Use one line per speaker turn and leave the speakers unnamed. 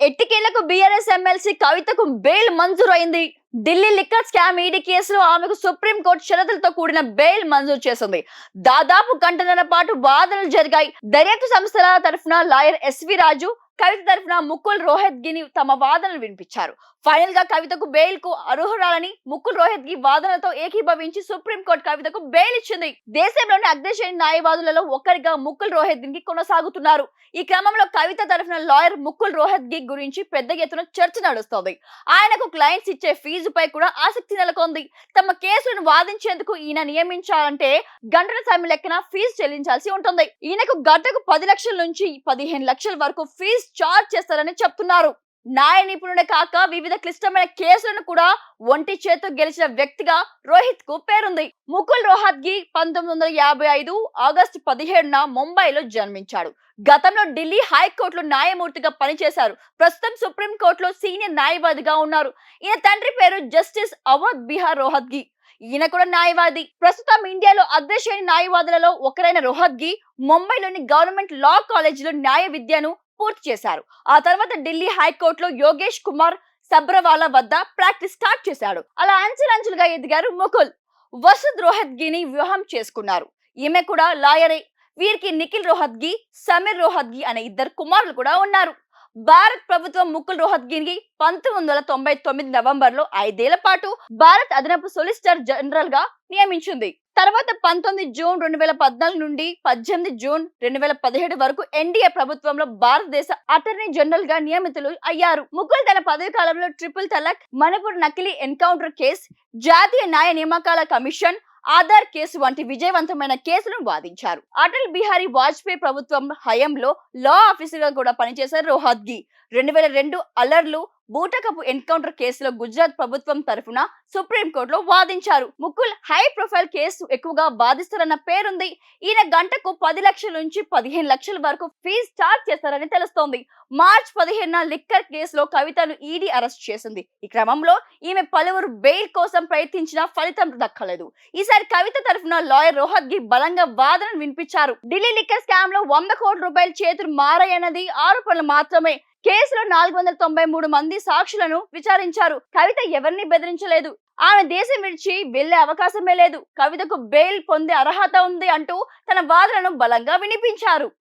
ఎట్టికేలకు BRS MLC కవితకు bail మంజూరు అయింది. ఢిల్లీ లిక్కర్ స్కామ్ ఈడీ కేసులో ఆమెకు సుప్రీంకోర్టు షరతులతో కూడిన బెయిల్ మంజూరు చేసింది. దాదాపు గంటన్నర పాటు వాదనలు జరిగాయి. దర్యాప్తు సంస్థల తరఫున లాయర్ ఎస్వి రాజు, కవిత తరఫున ముకుల్ రోహత్గిని తమ వాదనలు వినిపించారు. ఫైనల్ గా కవితకు బెయిల్ కు అర్హురాలని ముకుల్ రోహత్గి వాదనలతో ఏకీభవించి సుప్రీంకోర్టు కవితకు బెయిల్ ఇచ్చింది. దేశంలోని అగ్రశ్రేణి న్యాయవాదులలో ఒకరిగా ముకుల్ రోహత్గి కొనసాగుతున్నారు. ఈ క్రమంలో కవిత తరఫున లాయర్ ముకుల్ రోహత్గి గురించి పెద్ద ఎత్తున చర్చ నడుస్తోంది. ఆయనకు క్లయింట్స్ ఇచ్చే ఫీజుపై కూడా ఆసక్తి నెలకొంది. తమ కేసులను వాదించేందుకు ఈయన నియమించాలంటే గంటల సమయం లెక్కన ఫీజు చెల్లించాల్సి ఉంటుంది. ఈయనకు గంటకు 10 లక్షల నుంచి 15 లక్షల వరకు ఫీజు చార్జ్ చేస్తారని చెప్తున్నారు. న్యాయ నిపుణుడే కాక వివిధ క్లిష్టమైన కేసులను కూడా ఒంటి చేతు గెలిచిన వ్యక్తిగా రోహిత్ కు పేరుంది. ముకుల్ రోహత్గి 1955 ఆగస్టు 17న ముంబైలో జన్మించాడు. గతంలో ఢిల్లీ హైకోర్టులో న్యాయమూర్తిగా పనిచేశారు. ప్రస్తుతం సుప్రీంకోర్టులో సీనియర్ న్యాయవాదిగా ఉన్నారు. ఈయన తండ్రి పేరు జస్టిస్ అవధ్ బిహార్ రోహత్గి. ఈయన కూడా న్యాయవాది. ప్రస్తుతం ఇండియాలో అగ్రశ్రేణి న్యాయవాదులలో ఒకరైన రోహత్గి ముంబైలోని గవర్నమెంట్ లా కాలేజీలో న్యాయ విద్యను పూర్తి చేశారు. ఆ తర్వాత ఢిల్లీ హైకోర్టులో యోగేష్ కుమార్ సబ్రవాలా వద్ద ప్రాక్టీస్ స్టార్ట్ చేశాడు. అలా అంచెలంచెలుగా ఎదిగారు ముకుల్. వసుద్ రోహత్గిని వివాహం చేసుకున్నారు. ఈమె కూడా లాయరే. వీరికి నిఖిల్ రోహత్గి, సమీర్ రోహత్గి అనే 2 కుమారులు కూడా ఉన్నారు. భారత్ ప్రభుత్వం ముకుల్ రోహత్గిని 1999 నవంబర్ లో 5 ఏళ్ల పాటు భారత్ అదనపు సొలిసిటర్ జనరల్ గా నియమించింది. తర్వాత 19 జూన్ 2014 నుండి 18 జూన్ 2017 వరకు ఎన్డీఏ ప్రభుత్వంలో భారతదేశ అటార్నీ జనరల్ గా నియమితులు అయ్యారు. ముకుల్ తన పదవి కాలంలో ట్రిపుల్ తలాక్, మణిపూర్ నకిలీ ఎన్కౌంటర్ కేసు, జాతీయ న్యాయ నియామకాల కమిషన్, ఆధార్ కేసు వంటి విజయవంతమైన కేసులను వాదించారు. అటల్ బిహారీ వాజ్పేయి ప్రభుత్వం హయాంలో లా ఆఫీసర్ గా కూడా పనిచేశారు రోహత్గి. 2002 అల్లర్లు, బూటకపు ఎన్కౌంటర్ కేసులో గుజరాత్ ప్రభుత్వం తరఫున సుప్రీంకోర్టులో వాదించారు. ముకుల్ హై ప్రొఫైల్ కేసు ఎక్కువగా వాదిస్తారన్న పేరుంది. ఈయన గంటకు 10 లక్షల నుంచి 15 లక్షల వరకు ఫీజు చార్జ్ చేస్తారని తెలుస్తోంది. మార్చి 15న లిక్కర్ కేసులో కవితను ఈడీ అరెస్ట్ చేసింది. ఈ క్రమంలో ఈమె పలువురు బెయిల్ కోసం ప్రయత్నించినా ఫలితం దక్కలేదు. ఈసారి కవిత తరఫున లాయర్ రోహత్గి బలంగా వాదనలు వినిపించారు. ఢిల్లీ లిక్కర్ స్కామ్ లో 100 కోట్ల రూపాయల చేతులు మారాయన్నది ఆరోపణలు మాత్రమే. కేసులో 493 మంది సాక్షులను విచారించారు. కవిత ఎవరిని బెదిరించలేదు. ఆమె దేశం విడిచి వెళ్లే అవకాశమే లేదు. కవితకు బెయిల్ పొందే అర్హత ఉంది అంటూ తన వాదనను బలంగా వినిపించారు.